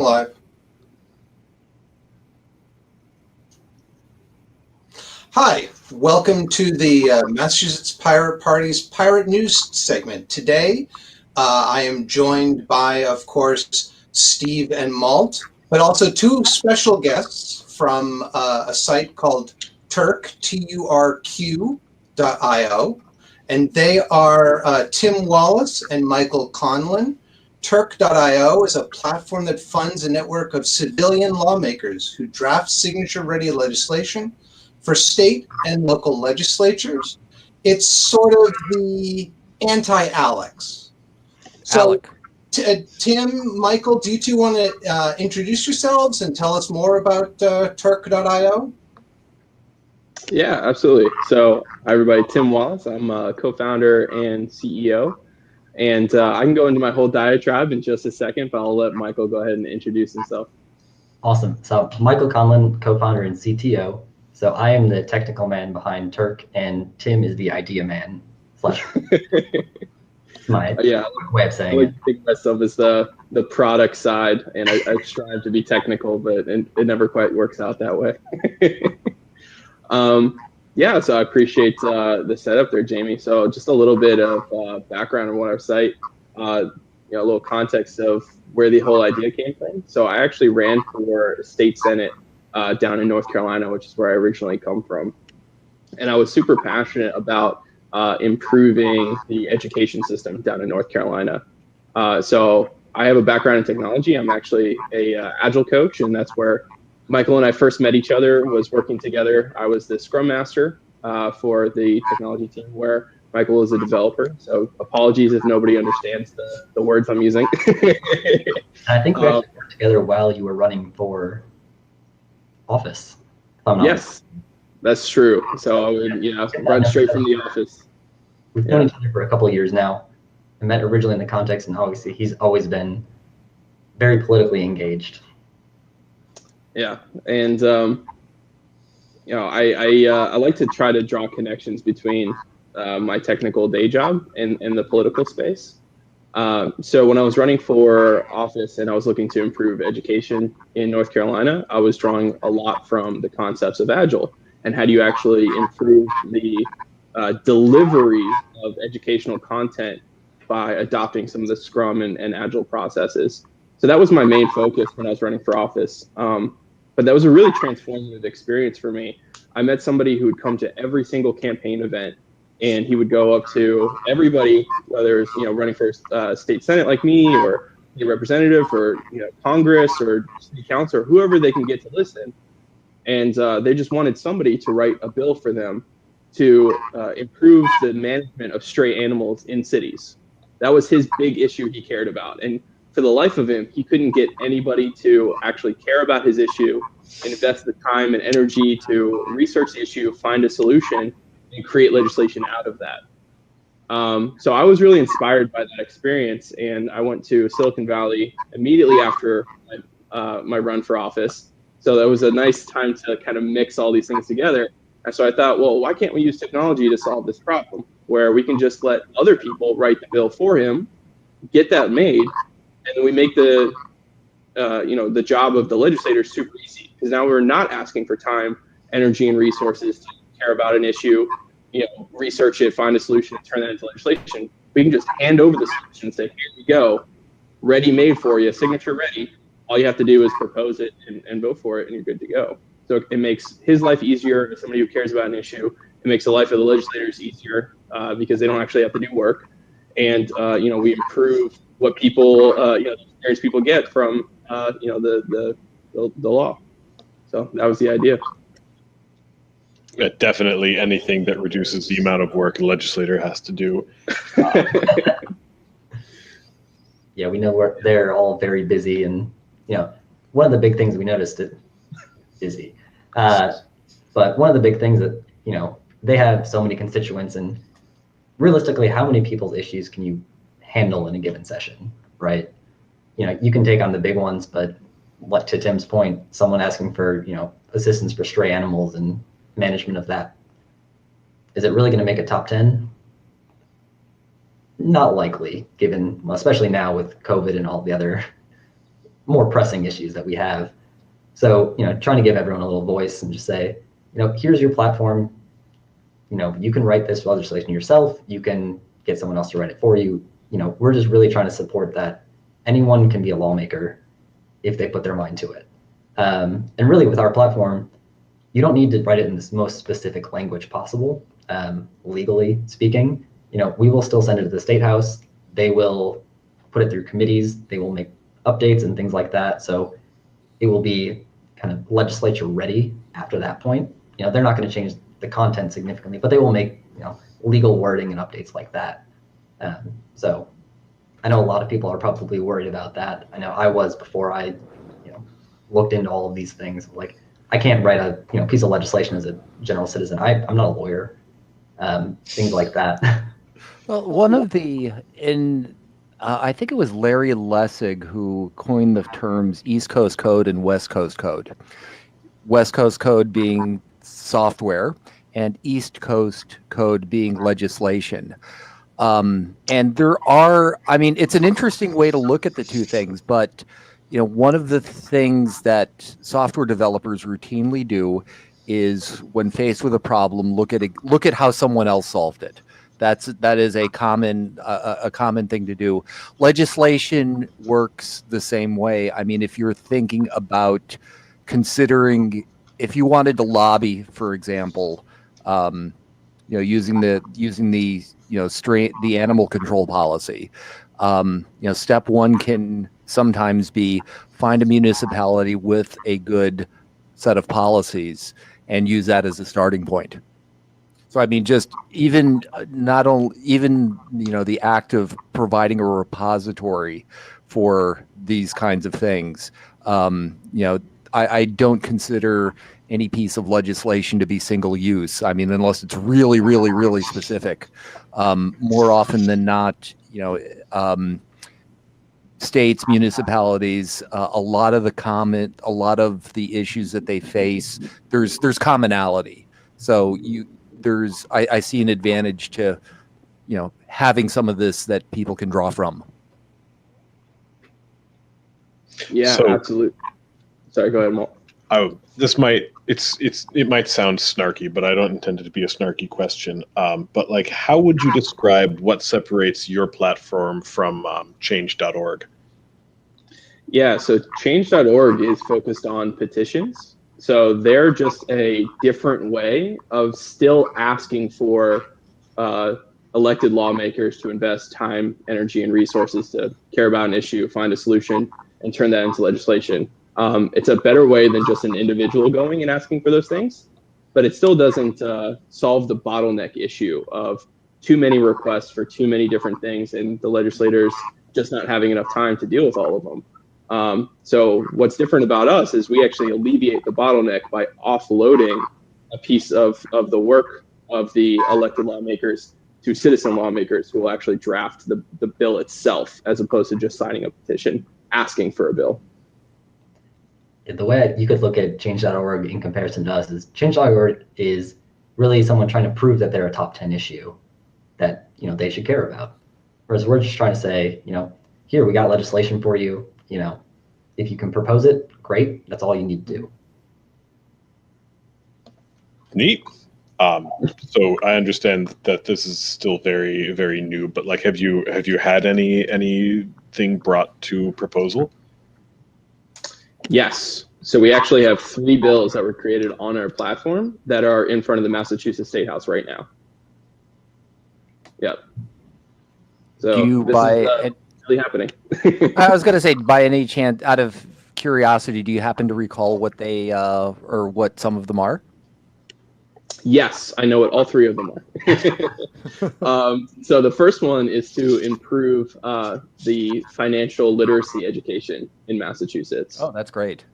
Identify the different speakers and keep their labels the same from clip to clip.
Speaker 1: Live. Hi, welcome to the Massachusetts Pirate Party's Pirate News segment. Today, I am joined by, of course, Steve and Malt, but also two special guests from a site called Turk, TURQ.io, and they are Tim Wallis and Michael Conlon. Turk.io is a platform that funds a network of civilian lawmakers who draft signature-ready legislation for state and local legislatures. It's sort of the anti-Alex. So, Tim, Michael, do you two want to introduce yourselves and tell us more about Turk.io?
Speaker 2: Yeah, absolutely. So, hi everybody, Tim Wallis. I'm a co-founder and CEO. And I can go into my whole diatribe in just a second, but I'll let Michael go ahead and introduce himself.
Speaker 3: Awesome. So Michael Conlon, co-founder and CTO. So I am the technical man behind Turk, and Tim is the idea man. It's my way of saying
Speaker 2: I like to think of myself as the product side, and I strive to be technical, but it never quite works out that way. Yeah, so I appreciate the setup there, Jamie. So just a little bit of background on what our site, a little context of where the whole idea came from. So I actually ran for state senate down in North Carolina, which is where I originally come from. And I was super passionate about improving the education system down in North Carolina. So I have a background in technology. I'm actually a Agile coach, and that's where Michael and I first met each other, was working together. I was the Scrum Master for the technology team, where Michael is a developer. So apologies if nobody understands the words I'm using.
Speaker 3: I think we actually worked together while you were running for office.
Speaker 2: Yes, that's true. So I would run straight from the office.
Speaker 3: We've known each other for a couple of years now. I met originally in the context, and obviously he's always been very politically engaged.
Speaker 2: Yeah, and I like to try to draw connections between my technical day job and the political space. So when I was running for office and I was looking to improve education in North Carolina, I was drawing a lot from the concepts of Agile and how do you actually improve the delivery of educational content by adopting some of the Scrum and Agile processes. So that was my main focus when I was running for office. But that was a really transformative experience for me. I met somebody who would come to every single campaign event, and he would go up to everybody, whether it's running for state senate like me, or a representative, or Congress, or city council, or whoever they can get to listen, and they just wanted somebody to write a bill for them to improve the management of stray animals in cities. That was his big issue he cared about, and for the life of him, he couldn't get anybody to actually care about his issue and invest the time and energy to research the issue, find a solution, and create legislation out of that. So I was really inspired by that experience, and I went to Silicon Valley immediately after my run for office. So that was a nice time to kind of mix all these things together. And so I thought, well, why can't we use technology to solve this problem, where we can just let other people write the bill for him, get that made, and then we make the job of the legislators super easy, because now we're not asking for time, energy, and resources to care about an issue, research it, find a solution, and turn that into legislation. We can just hand over the solution and say, here you go, ready made for you, signature ready. All you have to do is propose it and vote for it, and you're good to go. So it makes his life easier as somebody who cares about an issue. It makes the life of the legislators easier because they don't actually have to do work. And we improve what people, the experience people get from, the law. So that was the idea.
Speaker 4: Yeah, definitely anything that reduces the amount of work a legislator has to do.
Speaker 3: Yeah, we know they're all very busy, and one of the big things we noticed is busy. But one of the big things that they have so many constituents, and realistically, how many people's issues can you handle in a given session, right? You can take on the big ones, but like to Tim's point, someone asking for assistance for stray animals and management of that, is it really going to make a top 10? Not likely, given, especially now with COVID and all the other more pressing issues that we have. So, trying to give everyone a little voice and just say, here's your platform. You can write this legislation yourself. You can get someone else to write it for you. We're just really trying to support that anyone can be a lawmaker if they put their mind to it. And really with our platform, you don't need to write it in this most specific language possible, legally speaking. We will still send it to the State House. They will put it through committees. They will make updates and things like that. So it will be kind of legislature ready after that point. They're not going to change the content significantly, but they will make legal wording and updates like that. So I know a lot of people are probably worried about that. I know I was before I looked into all of these things. Like, I can't write a piece of legislation as a general citizen. I'm not a lawyer. Things like that.
Speaker 5: Well, one of I think it was Larry Lessig who coined the terms East Coast Code and West Coast Code. West Coast Code being software and East Coast Code being legislation. And it's an interesting way to look at the two things, but one of the things that software developers routinely do is, when faced with a problem, look at how someone else solved it. That is a common thing to do. Legislation works the same way. I mean, if you're thinking about considering, if you wanted to lobby, for example, using the the animal control policy, step one can sometimes be find a municipality with a good set of policies and use that as a starting point. So I mean, just even the act of providing a repository for these kinds of things. I don't consider any piece of legislation to be single use. I mean, unless it's really, really, really specific. More often than not, states, municipalities, a lot of the issues that they face, there's commonality. So I see an advantage to, having some of this that people can draw from.
Speaker 2: Yeah, absolutely. Sorry, go ahead, Walt.
Speaker 4: It might sound snarky, but I don't intend it to be a snarky question. But how would you describe what separates your platform from change.org?
Speaker 2: Yeah, so change.org is focused on petitions. So they're just a different way of still asking for elected lawmakers to invest time, energy, and resources to care about an issue, find a solution, and turn that into legislation. It's a better way than just an individual going and asking for those things, but it still doesn't solve the bottleneck issue of too many requests for too many different things and the legislators just not having enough time to deal with all of them. So what's different about us is we actually alleviate the bottleneck by offloading a piece of the work of the elected lawmakers to citizen lawmakers who will actually draft the bill itself, as opposed to just signing a petition asking for a bill.
Speaker 3: The way you could look at change.org in comparison to us is change.org is really someone trying to prove that they're a top 10 issue that they should care about. Whereas we're just trying to say, here, we got legislation for you. If you can propose it, great. That's all you need to do.
Speaker 4: Neat. So I understand that this is still very, very new, but have you had anything brought to proposal?
Speaker 2: Yes. So we actually have 3 bills that were created on our platform that are in front of the Massachusetts State House right now. Yep. So
Speaker 5: do you
Speaker 2: is really happening.
Speaker 5: I was going to say, by any chance, out of curiosity, do you happen to recall what they or what some of them are?
Speaker 2: Yes, I know what all 3 of them are. So the first one is to improve the financial literacy education in Massachusetts.
Speaker 5: Oh, that's great.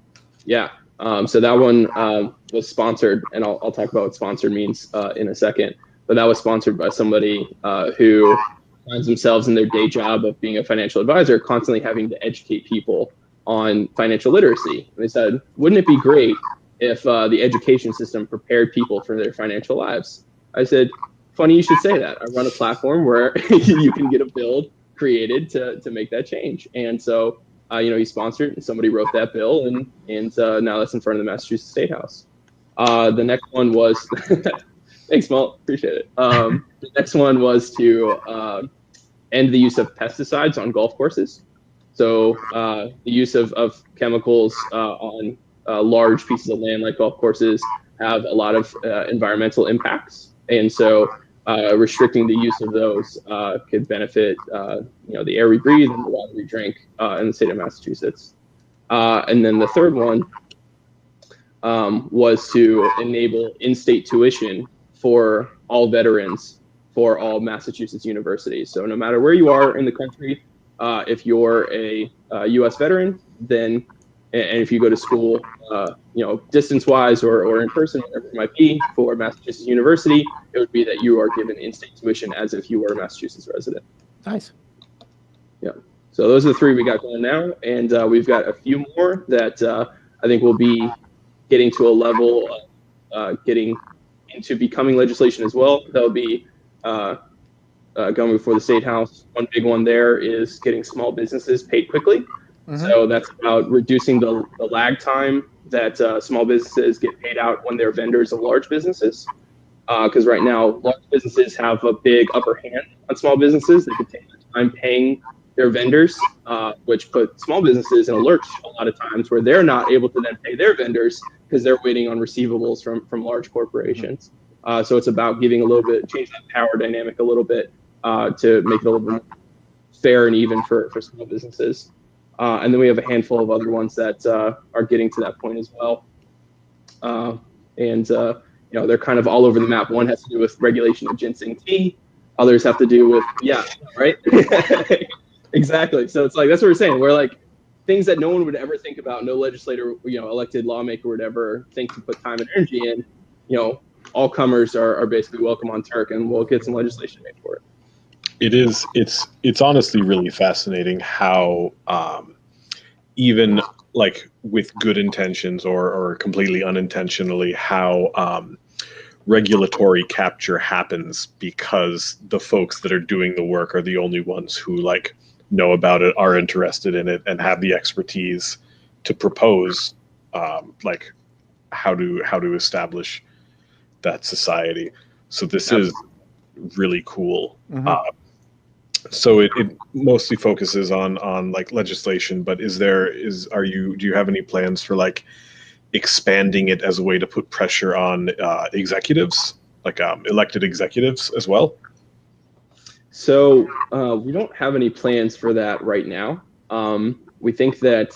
Speaker 2: Yeah. So that one was sponsored, and I'll talk about what sponsored means in a second. But that was sponsored by somebody who finds themselves in their day job of being a financial advisor, constantly having to educate people on financial literacy. And they said, wouldn't it be great if the education system prepared people for their financial lives? I said, funny you should say that. I run a platform where you can get a bill created to make that change. And so he sponsored and somebody wrote that bill, and now that's in front of the Massachusetts State House. The next one was, thanks, Malt, appreciate it. The next one was to end the use of pesticides on golf courses. So the use of chemicals on large pieces of land like golf courses have a lot of environmental impacts, and so restricting the use of those could benefit the air we breathe and the water we drink in the state of Massachusetts. And then the third one was to enable in-state tuition for all veterans for all Massachusetts universities. So no matter where you are in the country, if you're a U.S. veteran, then, and if you go to school, distance-wise or in person, whatever it might be, for Massachusetts University, it would be that you are given in-state tuition as if you were a Massachusetts resident.
Speaker 5: Nice.
Speaker 2: Yeah. So those are the three we got going now, and we've got a few more that I think will be getting to a level of getting into becoming legislation as well. That'll be going before the State House. One big one there is getting small businesses paid quickly. Mm-hmm. So that's about reducing the lag time that small businesses get paid out when they're vendors of large businesses. Because right now, large businesses have a big upper hand on small businesses. They can take their time paying their vendors, which put small businesses in a lurch a lot of times where they're not able to then pay their vendors because they're waiting on receivables from large corporations. So it's about giving a little bit, change that power dynamic a little bit to make it a little bit more fair and even for small businesses. And then we have a handful of other ones that are getting to that point as well. They're kind of all over the map. One has to do with regulation of ginseng tea. Others have to do with, right? Exactly. So it's like, that's what we're saying. We're like, things that no one would ever think about, no legislator, elected lawmaker would ever think to put time and energy in, all comers are basically welcome on Turk, and we'll get some legislation made for it.
Speaker 4: It's honestly really fascinating how even like with good intentions or completely unintentionally, how regulatory capture happens because the folks that are doing the work are the only ones who like know about it, are interested in it, and have the expertise to propose like how to establish that society. So this is really cool. Mm-hmm. So it mostly focuses on like legislation, but do you have any plans for like expanding it as a way to put pressure on executives, like elected executives as well?
Speaker 2: So we don't have any plans for that right now. We think that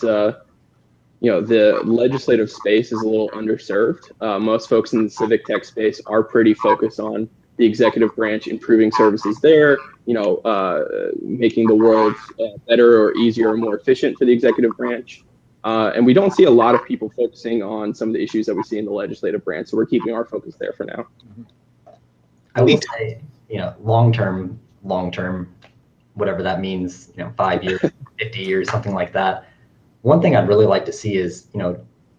Speaker 2: the legislative space is a little underserved. Most folks in the civic tech space are pretty focused on the executive branch improving services there, making the world better or easier or more efficient for the executive branch. And we don't see a lot of people focusing on some of the issues that we see in the legislative branch. So we're keeping our focus there for now.
Speaker 3: I will say, long-term, whatever that means, 5 years, 50 years, something like that. One thing I'd really like to see is,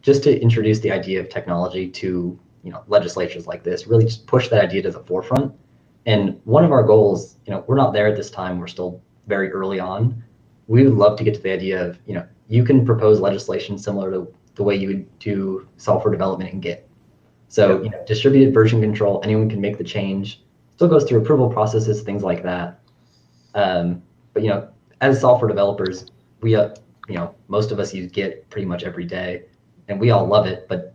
Speaker 3: just to introduce the idea of technology to, legislatures like this, really just push that idea to the forefront. And one of our goals, we're not there at this time, we're still very early on. We would love to get to the idea of, you can propose legislation similar to the way you would do software development in Git. So, distributed version control, anyone can make the change, still goes through approval processes, things like that. But, as software developers, we, most of us use Git pretty much every day, and we all love it, but,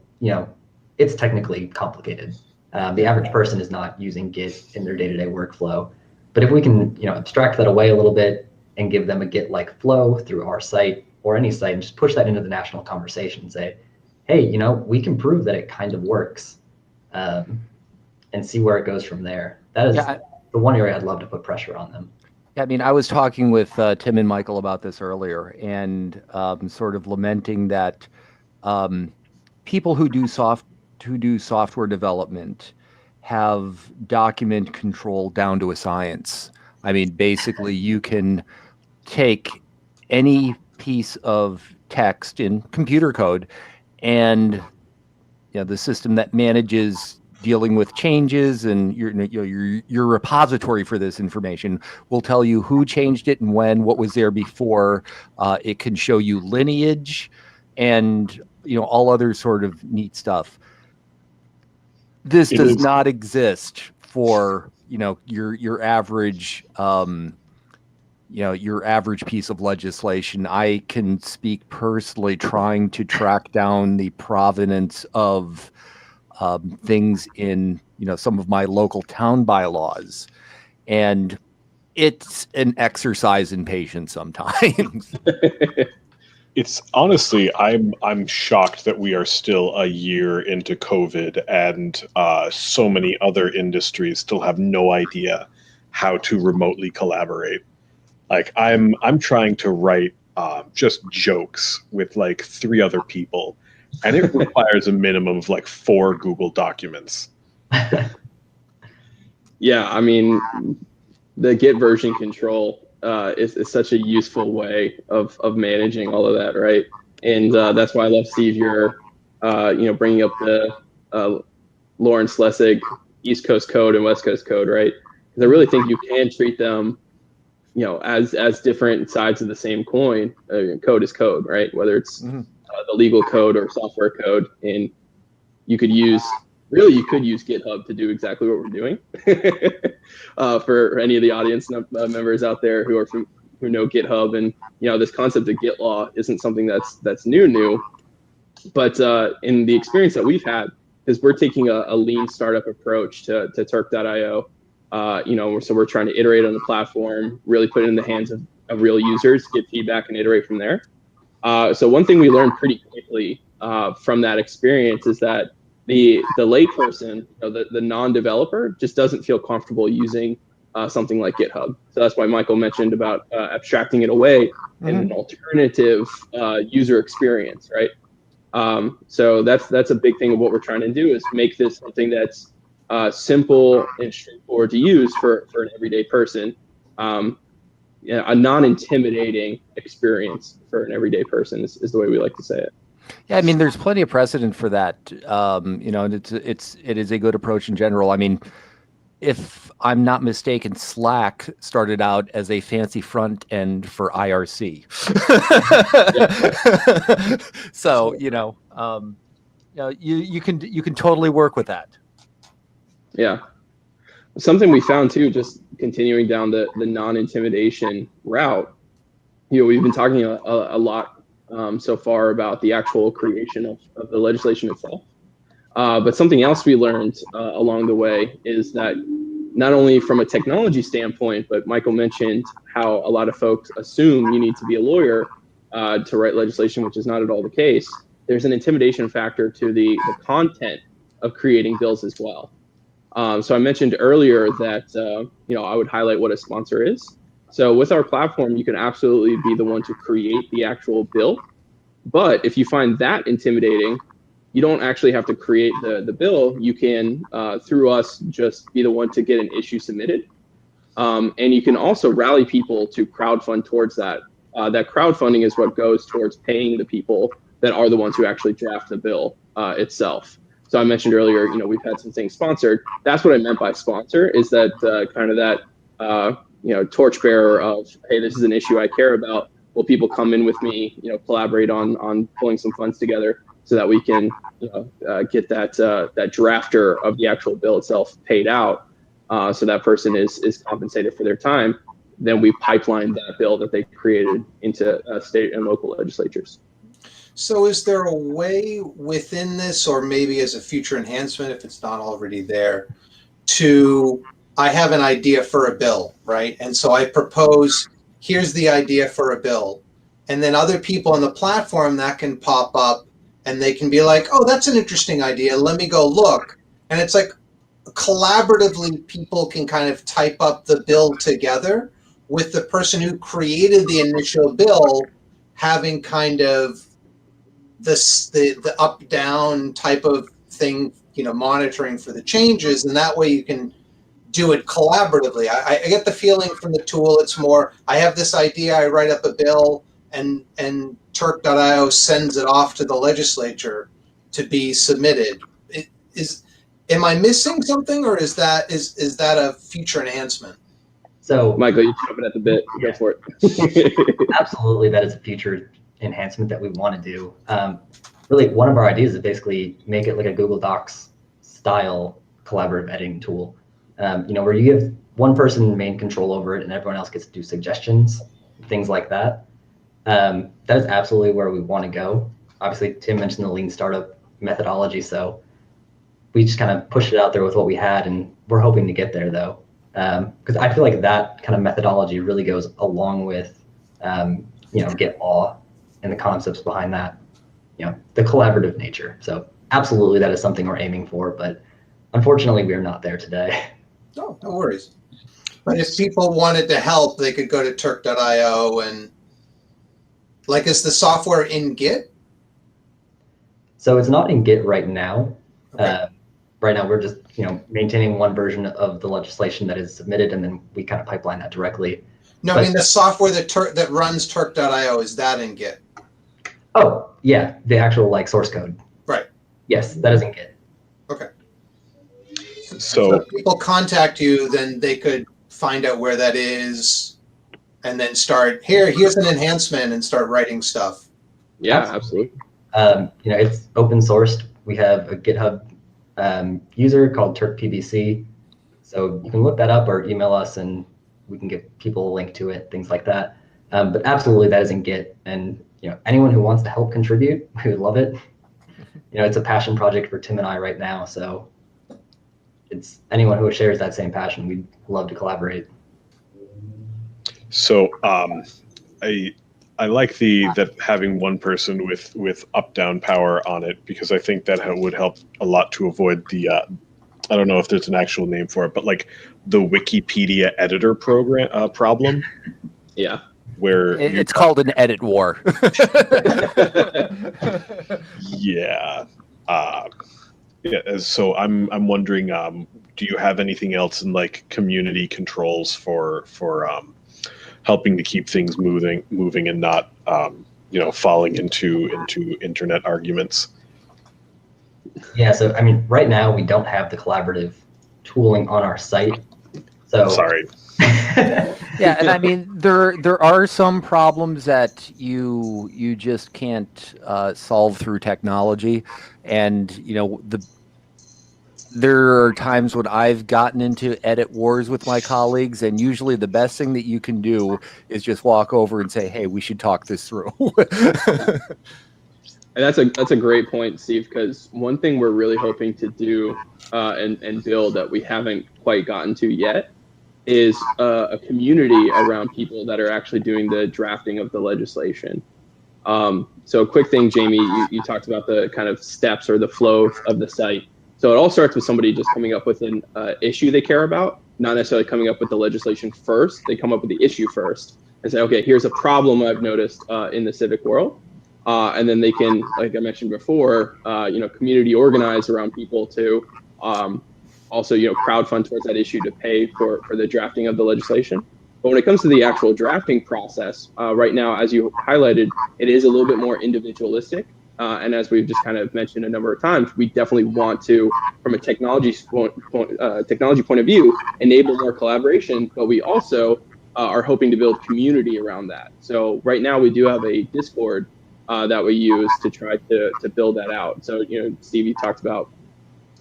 Speaker 3: it's technically complicated. The average person is not using Git in their day-to-day workflow. But if we can, abstract that away a little bit and give them a Git-like flow through our site or any site and just push that into the national conversation and say, hey, we can prove that it kind of works, and see where it goes from there. That is the one area I'd love to put pressure on them.
Speaker 5: I mean, I was talking with Tim and Michael about this earlier, and sort of lamenting that people who do software development have document control down to a science. I mean, basically, you can take any piece of text in computer code, and the system that manages dealing with changes, and your repository for this information will tell you who changed it and when, what was there before. It can show you lineage and all other sort of neat stuff. This does not exist for your average your average piece of legislation. I can speak personally trying to track down the provenance of things in some of my local town bylaws, and it's an exercise in patience sometimes.
Speaker 4: It's honestly, I'm shocked that we are still a year into COVID and so many other industries still have no idea how to remotely collaborate. Like I'm trying to write just jokes with like 3 other people, and it requires a minimum of like 4 Google documents.
Speaker 2: Yeah, I mean, the Git version control is such a useful way of managing all of that, right? And that's why I love, Steve, your bringing up the Lawrence Lessig East Coast Code and West Coast Code, right? Because I really think you can treat them as different sides of the same coin. Code is code, right? Whether it's the legal code or software code, and you could use GitHub to do exactly what we're doing. For any of the audience members out there who know GitHub, and this concept of Git law isn't something that's new, but in the experience that we've had, is we're taking a lean startup approach to Turk.io. So we're trying to iterate on the platform, really put it in the hands of real users, get feedback, and iterate from there. So one thing we learned pretty quickly from that experience is that the layperson, the non-developer, just doesn't feel comfortable using something like GitHub. So that's why Michael mentioned about abstracting it away and an alternative user experience, right? So that's a big thing of what we're trying to do, is make this something that's simple and straightforward to use for an everyday person, a non-intimidating experience for an everyday person is the way we like to say it.
Speaker 5: Yeah, I mean, there's plenty of precedent for that. And it is a good approach in general. I mean, if I'm not mistaken, Slack started out as a fancy front end for IRC. So you can totally work with that.
Speaker 2: Yeah, something we found too, just continuing down the non-intimidation route. We've been talking a lot so far about the actual creation of the legislation itself. But something else we learned along the way is that not only from a technology standpoint, but Michael mentioned how a lot of folks assume you need to be a lawyer to write legislation, which is not at all the case. There's an intimidation factor to the content of creating bills as well. So I mentioned earlier that I would highlight what a sponsor is. So with our platform, you can absolutely be the one to create the actual bill. But if you find that intimidating, you don't actually have to create the bill. You can, through us, just be the one to get an issue submitted. And you can also rally people to crowdfund towards that. That crowdfunding is what goes towards paying the people that are the ones who actually draft the bill itself. So I mentioned earlier, we've had some things sponsored. That's what I meant by sponsor, is that kind of that torchbearer of, hey, this is an issue I care about. Will people come in with me, collaborate on pulling some funds together so that we can get that drafter of the actual bill itself paid out, so that person is compensated for their time. Then we pipeline that bill that they created into state and local legislatures.
Speaker 1: So is there a way within this, or maybe as a future enhancement, if it's not already there, I have an idea for a bill, right? And so I propose, here's the idea for a bill. And then other people on the platform that can pop up and they can be like, oh, that's an interesting idea. Let me go look. And it's like collaboratively people can kind of type up the bill together with the person who created the initial bill having kind of the up down type of thing, monitoring for the changes, and that way you can do it collaboratively. I get the feeling from the tool it's more, I have this idea, I write up a bill, and Turk.io sends it off to the legislature to be submitted. Am I missing something, or is that a future enhancement?
Speaker 3: So
Speaker 2: Michael, you're jumping at the bit. Go for it.
Speaker 3: absolutely, that is a future enhancement that we want to do. Really, one of our ideas is basically make it like a Google Docs style collaborative editing tool. Where you give one person main control over it and everyone else gets to do suggestions, things like that. That is absolutely where we want to go. Obviously, Tim mentioned the lean startup methodology, so we just kind of pushed it out there with what we had, and we're hoping to get there though. Because I feel like that kind of methodology really goes along with, Git law and the concepts behind that, the collaborative nature. So absolutely, that is something we're aiming for, but unfortunately, we are not there today.
Speaker 1: No worries. But if people wanted to help, they could go to Turk.io and, like, is the software in Git?
Speaker 3: So it's not in Git right now.
Speaker 1: Okay.
Speaker 3: Right now, we're just maintaining one version of the legislation that is submitted, and then we kind of pipeline that directly.
Speaker 1: No, I mean the software that runs Turk.io, is that in Git?
Speaker 3: Oh, yeah, the actual source code.
Speaker 1: Right.
Speaker 3: Yes, that is in Git.
Speaker 1: Okay.
Speaker 4: So
Speaker 1: if people contact you, then they could find out where that is, and then start here's an enhancement, and start writing stuff.
Speaker 2: Yeah, absolutely.
Speaker 3: It's open sourced. We have a GitHub user called TurkPBC. So you can look that up or email us and we can give people a link to it, things like that. But absolutely, that is in Git. And anyone who wants to help contribute, we would love it. It's a passion project for Tim and I right now. So it's anyone who shares that same passion, we'd love to collaborate.
Speaker 4: So I like that having one person with up-down power on it, because I think that would help a lot to avoid the I don't know if there's an actual name for it, but like the Wikipedia editor problem.
Speaker 2: Yeah.
Speaker 4: Where
Speaker 5: it's called an edit war.
Speaker 4: Yeah. So I'm wondering, do you have anything else in community controls for helping to keep things moving and not falling into internet arguments?
Speaker 3: Yeah, so I mean, right now we don't have the collaborative tooling on our site. So
Speaker 4: sorry.
Speaker 5: Yeah, and I mean there are some problems that you just can't solve through technology, and there are times when I've gotten into edit wars with my colleagues, and usually the best thing that you can do is just walk over and say, "Hey, we should talk this through."
Speaker 2: And that's a great point, Steve, because one thing we're really hoping to do and build that we haven't quite gotten to yet is a community around people that are actually doing the drafting of the legislation. So a quick thing, Jamie, you talked about the kind of steps or the flow of the site. So it all starts with somebody just coming up with an issue they care about, not necessarily coming up with the legislation first. They come up with the issue first and say, okay, here's a problem I've noticed in the civic world. And then they can, like I mentioned before, community organize around people to also, crowdfund towards that issue to pay for the drafting of the legislation. But when it comes to the actual drafting process, right now, as you highlighted, it is a little bit more individualistic. And as we've just kind of mentioned a number of times, we definitely want to, from a technology point of view, enable more collaboration, but we also are hoping to build community around that. So right now we do have a Discord that we use to try to build that out. So, Steve, you talked about,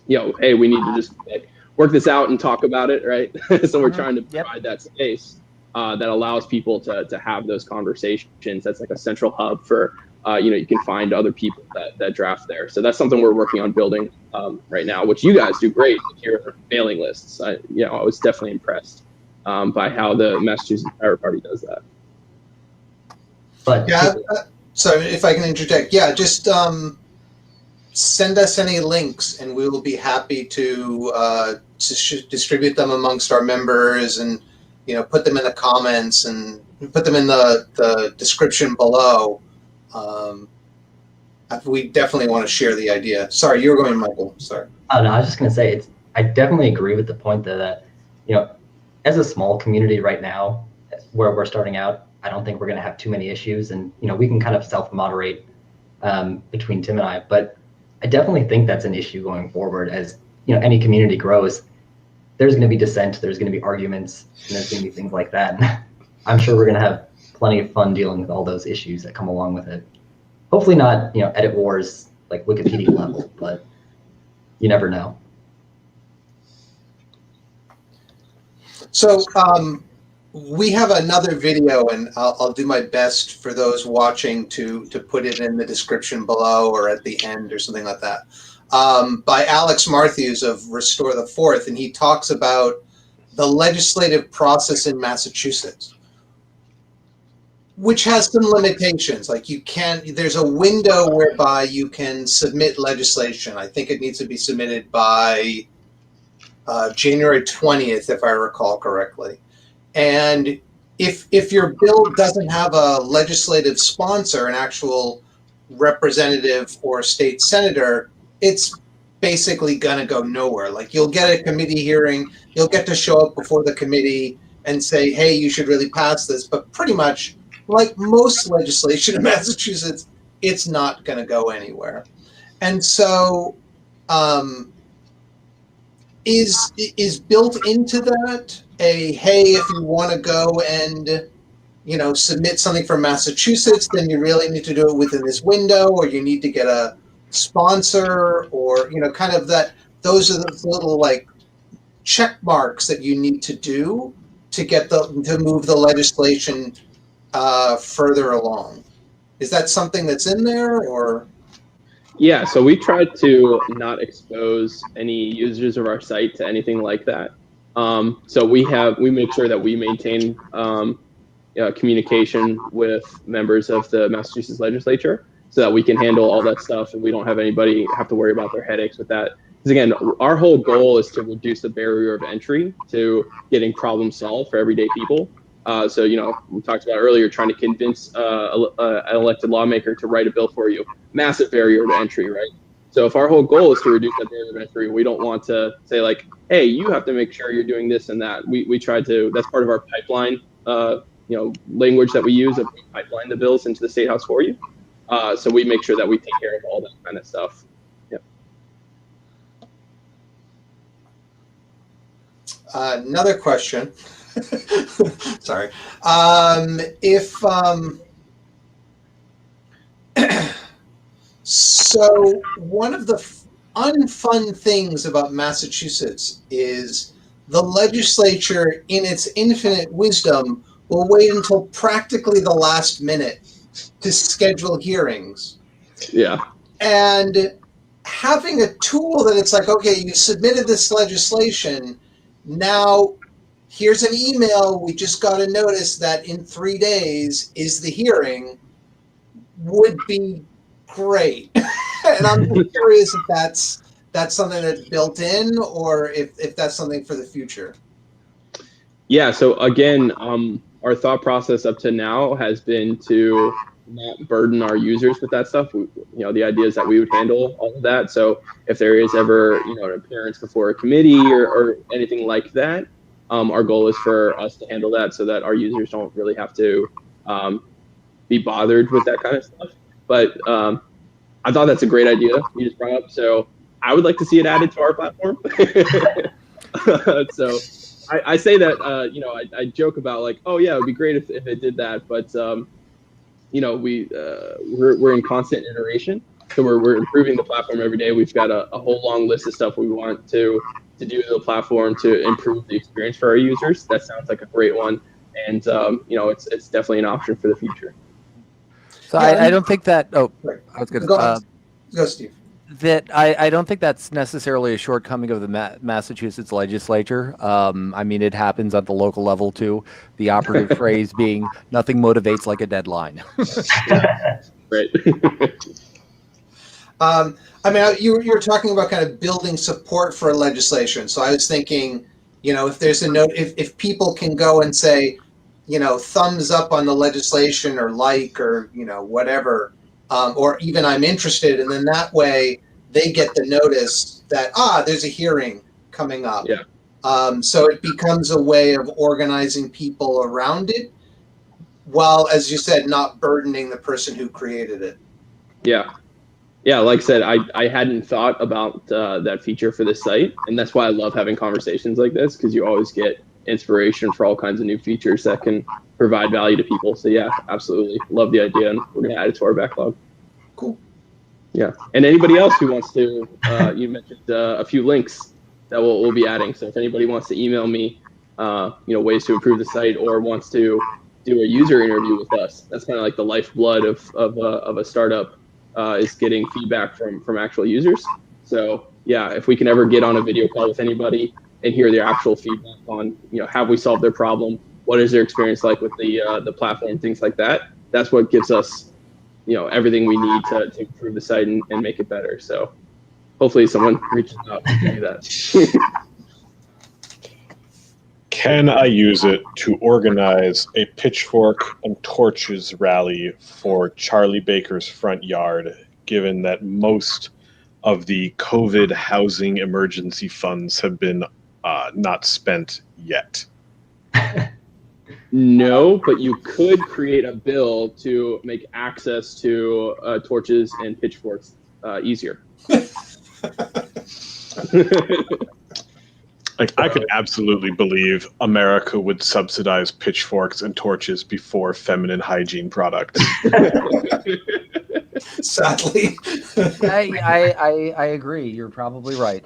Speaker 2: hey, we need to just work this out and talk about it, right? So we're trying to provide that space that allows people to have those conversations. That's like a central hub for, you can find other people that draft there. So that's something we're working on building right now, which you guys do great with your mailing lists. I was definitely impressed by how the Massachusetts Pirate Party does that.
Speaker 3: But
Speaker 1: yeah, so if I can interject, just send us any links, and we will be happy to distribute them amongst our members, and put them in the comments and put them in the description below. We definitely want to share the idea. Sorry, you were going, Michael. Sorry.
Speaker 3: Oh, no, I was just going to say, I definitely agree with the point that, as a small community right now, where we're starting out, I don't think we're going to have too many issues, and, we can kind of self-moderate between Tim and I, but I definitely think that's an issue going forward as, any community grows, there's going to be dissent, there's going to be arguments, and there's going to be things like that. And I'm sure we're going to have plenty of fun dealing with all those issues that come along with it. Hopefully not, edit wars like Wikipedia level, but you never know.
Speaker 1: So we have another video, and I'll do my best for those watching to put it in the description below or at the end or something like that, by Alex Matthews of Restore the Fourth, and he talks about the legislative process in Massachusetts, which has some limitations. Like there's a window whereby you can submit legislation. I think it needs to be submitted by January 20th, if I recall correctly. And if your bill doesn't have a legislative sponsor, an actual representative or state senator, it's basically going to go nowhere. Like, you'll get a committee hearing, you'll get to show up before the committee and say, hey, you should really pass this. But pretty much, like most legislation in Massachusetts, it's not going to go anywhere. And so is built into that hey, if you want to go and submit something from Massachusetts, then you really need to do it within this window, or you need to get a sponsor, or kind of that. Those are the little like check marks that you need to do to get to move the legislation further along. Is that something that's in there, or?
Speaker 2: Yeah, so we try to not expose any users of our site to anything like that. So we make sure that we maintain communication with members of the Massachusetts Legislature so that we can handle all that stuff and we don't have anybody have to worry about their headaches with that. Because again, our whole goal is to reduce the barrier of entry to getting problems solved for everyday people. So, we talked about earlier, trying to convince an elected lawmaker to write a bill for you. Massive barrier to entry, right? So if our whole goal is to reduce that barrier to entry, we don't want to say like, hey, you have to make sure you're doing this and that. We try to, that's part of our pipeline, language that we use, of pipeline the bills into the State House for you. So we make sure that we take care of all that kind of stuff. Yep.
Speaker 1: Another question. Sorry. So one of the unfun things about Massachusetts is the legislature, in its infinite wisdom, will wait until practically the last minute to schedule hearings.
Speaker 2: Yeah.
Speaker 1: And having a tool that it's like, okay, you submitted this legislation, now here's an email, we just got a notice that in 3 days is the hearing, would be great. And I'm curious if that's something that's built in, or if that's something for the future.
Speaker 2: Yeah, so again, our thought process up to now has been to not burden our users with that stuff. The idea is that we would handle all of that. So if there is ever, an appearance before a committee or anything like that, our goal is for us to handle that so that our users don't really have to be bothered with that kind of stuff. But I thought that's a great idea you just brought up. So I would like to see it added to our platform. So I say that, I joke about like, oh yeah, it would be great if it did that. But, we're in constant iteration. So we're improving the platform every day. We've got a whole long list of stuff we want to do to the platform to improve the experience for our users. That sounds like a great one. And, it's definitely an option for the future.
Speaker 5: So I don't think that. Oh,
Speaker 1: Right.
Speaker 5: I was going to
Speaker 1: Go, Steve.
Speaker 5: That I don't think that's necessarily a shortcoming of the Massachusetts legislature. I mean, it happens at the local level too. The operative phrase being "nothing motivates like a deadline."
Speaker 2: Right.
Speaker 1: I mean, you were talking about kind of building support for legislation. So I was thinking, if there's a note, if people can go and say, thumbs up on the legislation, or like, or whatever, or even I'm interested, and then that way they get the notice that there's a hearing coming up.
Speaker 2: Yeah.
Speaker 1: So it becomes a way of organizing people around it, while, as you said, not burdening the person who created it.
Speaker 2: Yeah. yeah, like I said, I hadn't thought about that feature for this site, and that's why I love having conversations like this, because you always get inspiration for all kinds of new features that can provide value to people. So yeah, absolutely love the idea, and we're gonna add it to our backlog.
Speaker 1: Cool.
Speaker 2: Yeah, and anybody else who wants to, you mentioned a few links that we'll be adding. So if anybody wants to email me, ways to improve the site, or wants to do a user interview with us, that's kind of like the lifeblood of a startup, is getting feedback from actual users. So yeah, if we can ever get on a video call with anybody and hear their actual feedback on, have we solved their problem? What is their experience like with the platform, things like that? That's what gives us, everything we need to improve the site and make it better. So hopefully someone reaches out to do that.
Speaker 4: Can I use it to organize a pitchfork and torches rally for Charlie Baker's front yard, given that most of the COVID housing emergency funds have been not spent yet?
Speaker 2: No, but you could create a bill to make access to torches and pitchforks easier.
Speaker 4: Like, I could absolutely believe America would subsidize pitchforks and torches before feminine hygiene products.
Speaker 1: Sadly.
Speaker 5: I agree. You're probably right.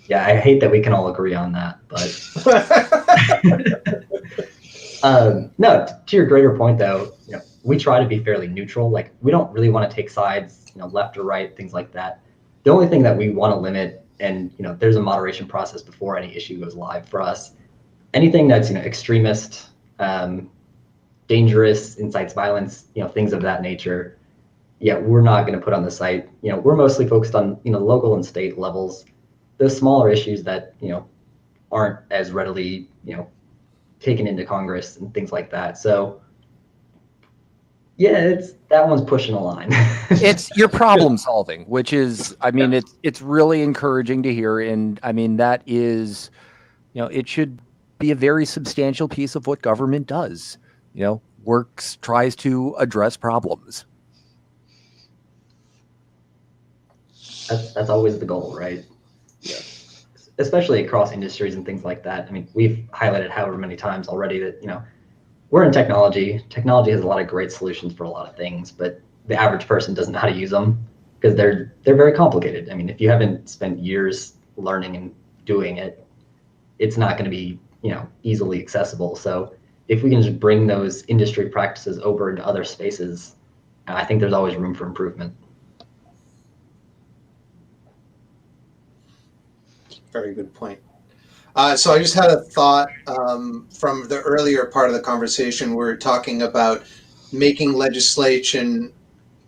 Speaker 3: Yeah, I hate that we can all agree on that, but no. To your greater point, though, we try to be fairly neutral. Like, we don't really want to take sides, left or right, things like that. The only thing that we want to limit, and there's a moderation process before any issue goes live for us. Anything that's extremist, dangerous, incites violence, things of that nature. Yeah, we're not going to put on the site. We're mostly focused on local and state levels. Those smaller issues that aren't as readily taken into Congress and things like that. So yeah, that one's pushing a line.
Speaker 5: It's your problem solving, which is, it's really encouraging to hear. And that is, it should be a very substantial piece of what government does, tries to address problems.
Speaker 3: That's always the goal, right? Yeah. Especially across industries and things like that. We've highlighted however many times already that, we're in technology. Technology has a lot of great solutions for a lot of things, but the average person doesn't know how to use them because they're very complicated. If you haven't spent years learning and doing it, it's not going to be, easily accessible. So if we can just bring those industry practices over into other spaces, I think there's always room for improvement.
Speaker 1: Very good point. So I just had a thought from the earlier part of the conversation. We were talking about making legislation,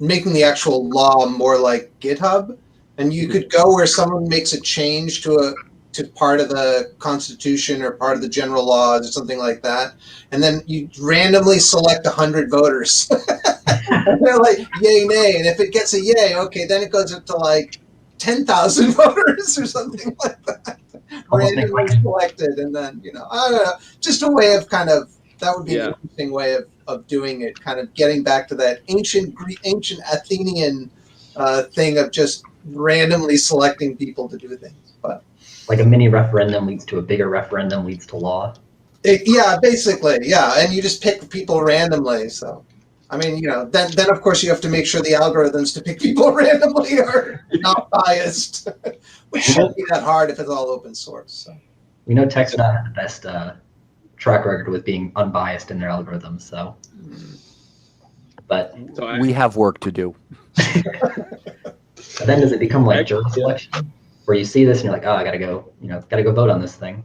Speaker 1: making the actual law more like GitHub, and you could go where someone makes a change to part of the Constitution or part of the general laws or something like that, and then you randomly select 100 voters. And they're like, yay, nay, and if it gets a yay, okay, then it goes up to like 10,000 voters or something like that. Randomly selected, and then I don't know, just a way of that would be an interesting way of doing it, kind of getting back to that ancient Athenian thing of just randomly selecting people to do things. But
Speaker 3: like a mini referendum leads to a bigger referendum leads to law.
Speaker 1: Yeah, basically, yeah, and you just pick people randomly. So then of course you have to make sure the algorithms to pick people randomly are not biased, which shouldn't be that hard if it's all open source. So.
Speaker 3: We know tech's not the best track record with being unbiased in their algorithms. So, but
Speaker 5: we have work to do.
Speaker 3: Then does it become like jury selection, where you see this and you're like, oh, I gotta go vote on this thing?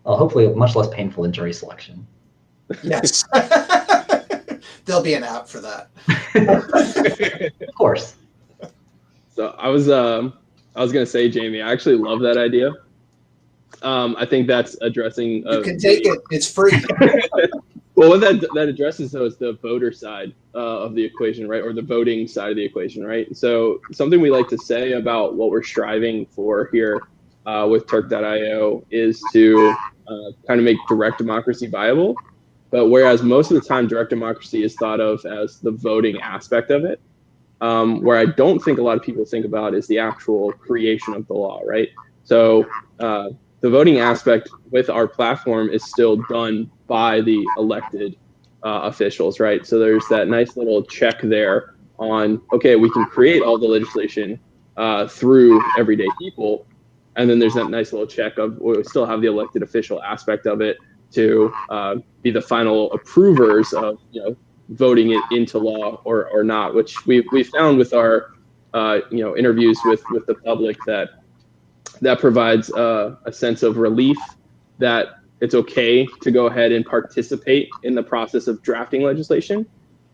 Speaker 3: Well, hopefully much less painful than jury selection.
Speaker 1: Yes. There'll be an app for that.
Speaker 3: Of course.
Speaker 2: So I was gonna say, Jamie, I actually love that idea. I think that's addressing.
Speaker 1: You can take it. It's free.
Speaker 2: Well, what that addresses, though, is the voter side of the equation, right? Or the voting side of the equation, right? So something we like to say about what we're striving for here with Turk.io is to kind of make direct democracy viable. But whereas most of the time direct democracy is thought of as the voting aspect of it, Where I don't think a lot of people think about is the actual creation of the law, right? So the voting aspect with our platform is still done by the elected officials, right? So there's that nice little check there on, okay, we can create all the legislation through everyday people. And then there's that nice little check of we still have the elected official aspect of it to be the final approvers of, voting it into law or not, which we found with our interviews with the public that provides a sense of relief that it's okay to go ahead and participate in the process of drafting legislation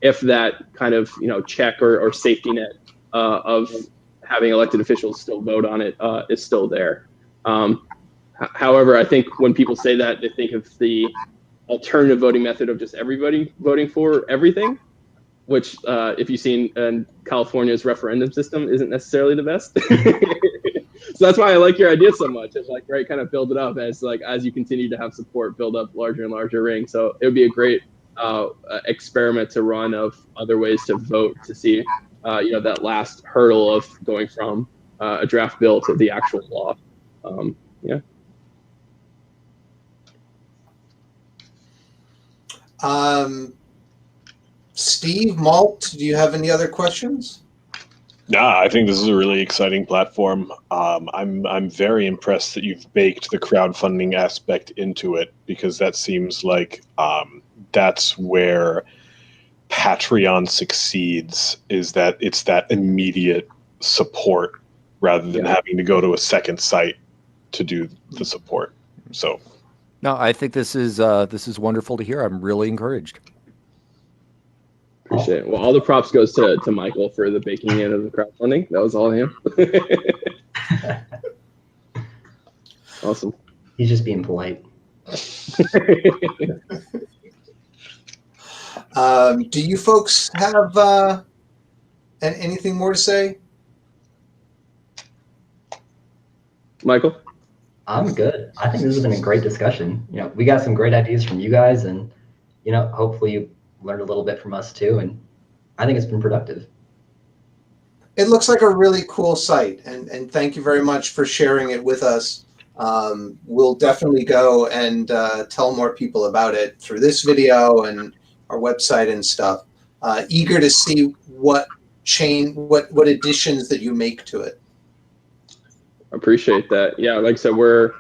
Speaker 2: if that kind of check or safety net of having elected officials still vote on it is still there. However, I think when people say that, they think of the alternative voting method of just everybody voting for everything, which if you've seen California's referendum system isn't necessarily the best. So that's why I like your idea so much. It's like, right, kind of build it up as you continue to have support, build up larger and larger rings. So it would be a great experiment to run of other ways to vote to see, that last hurdle of going from a draft bill to the actual law. Yeah.
Speaker 1: Steve, Malt, do you have any other questions?
Speaker 4: Yeah, I think this is a really exciting platform. I'm very impressed that you've baked the crowdfunding aspect into it, because that seems like that's where Patreon succeeds, is that it's that immediate support rather than having to go to a second site to do the support. So
Speaker 5: No, I think this is wonderful to hear. I'm really encouraged.
Speaker 2: Appreciate it. Well, all the props goes to Michael for the baking in of the crowdfunding. That was all him. Awesome.
Speaker 3: He's just being polite.
Speaker 1: Do you folks have anything more to say?
Speaker 2: Michael?
Speaker 3: I'm good. I think this has been a great discussion. We got some great ideas from you guys, and hopefully you learned a little bit from us too. And I think it's been productive.
Speaker 1: It looks like a really cool site, and thank you very much for sharing it with us. We'll definitely go and tell more people about it through this video and our website and stuff. Eager to see what additions that you make to it.
Speaker 2: Appreciate that. Yeah, like I said, we're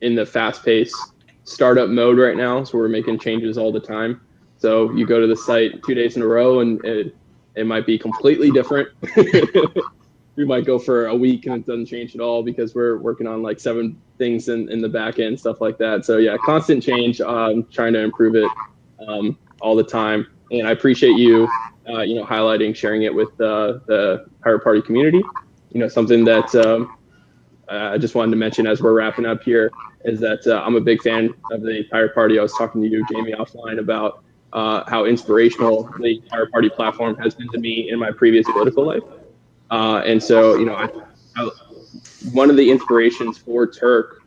Speaker 2: in the fast-paced startup mode right now, so we're making changes all the time. So you go to the site 2 days in a row, and it might be completely different. We might go for a week and it doesn't change at all because we're working on like 7 things in the back end, stuff like that. So yeah, constant change, trying to improve it all the time. And I appreciate you, highlighting, sharing it with the Pirate Party community. Something that I just wanted to mention as we're wrapping up here is that I'm a big fan of the Pirate Party. I was talking to you, Jamie, offline about how inspirational the Pirate Party platform has been to me in my previous political life. And so, one of the inspirations for Turk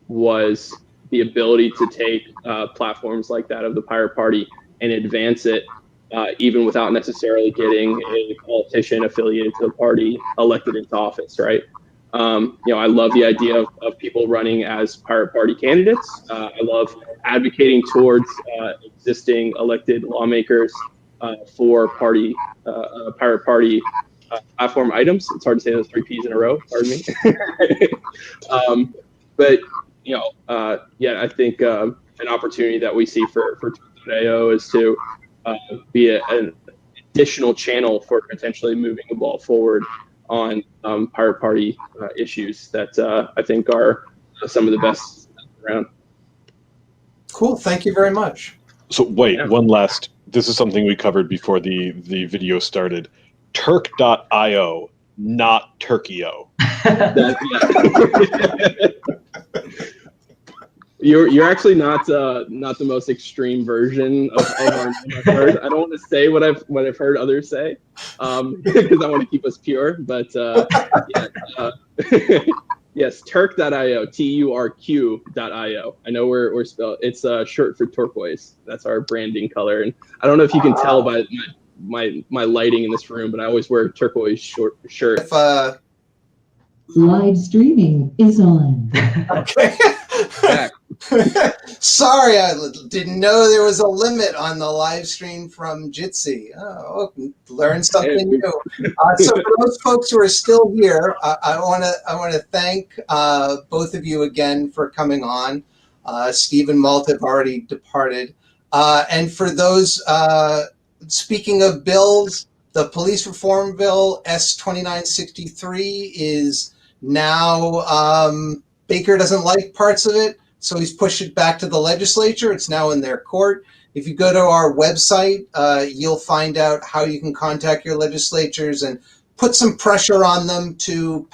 Speaker 2: was the ability to take platforms like that of the Pirate Party and advance it, even without necessarily getting a politician affiliated to the party elected into office, right? I love the idea of people running as Pirate Party candidates. I love advocating towards existing elected lawmakers for Pirate Party platform items. It's hard to say those 3 P's in a row. Pardon me. But I think an opportunity that we see for Turk.io is to be an additional channel for potentially moving the ball forward on Pirate Party issues that I think are some of the best around.
Speaker 1: Cool. Thank you very much.
Speaker 4: So wait, one last. This is something we covered before the video started. Turk.io, not Turkey.io.
Speaker 2: You're actually not the most extreme version of our name I've heard. I don't want to say what I've heard others say, because I want to keep us pure. But yes, Turk.io, TURQ.io. I know it's short for turquoise. That's our branding color, and I don't know if you can tell by my lighting in this room, but I always wear turquoise shirt.
Speaker 1: If
Speaker 6: Live streaming is on.
Speaker 1: okay.
Speaker 2: Back.
Speaker 1: Sorry, I didn't know there was a limit on the live stream from Jitsi. Oh, learned something new. So for those folks who are still here, I want to thank both of you again for coming on. Steve and Malt have already departed, and for those speaking of bills, the police reform bill S-2963 is now Baker doesn't like parts of it. So he's pushed it back to the legislature. It's now in their court. If you go to our website, you'll find out how you can contact your legislatures and put some pressure on them to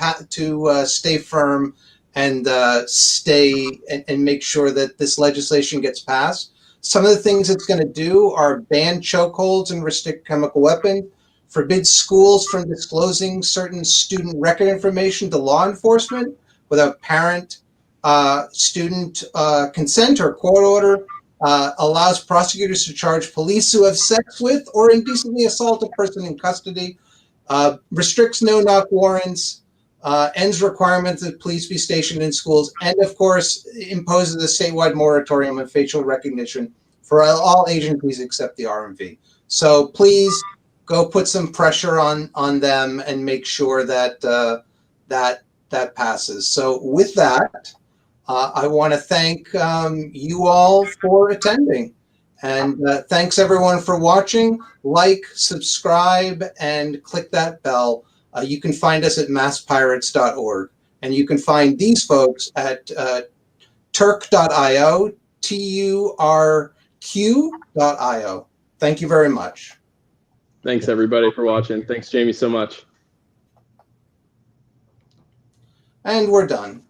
Speaker 1: stay firm and and make sure that this legislation gets passed. Some of the things it's going to do are ban chokeholds and restrict chemical weapons, forbid schools from disclosing certain student record information to law enforcement without parent student consent or court order, allows prosecutors to charge police who have sex with or indecently assault a person in custody, restricts no-knock warrants, ends requirements that police be stationed in schools, and of course imposes a statewide moratorium on facial recognition for all agencies except the RMV. So please go put some pressure on them and make sure that that passes. So with that, I want to thank you all for attending, and thanks everyone for watching. Like, subscribe, and click that bell. You can find us at masspirates.org, and you can find these folks at turk.io, turq.io. Thank you very much.
Speaker 2: Thanks everybody for watching. Thanks Jamie so much.
Speaker 1: And we're done.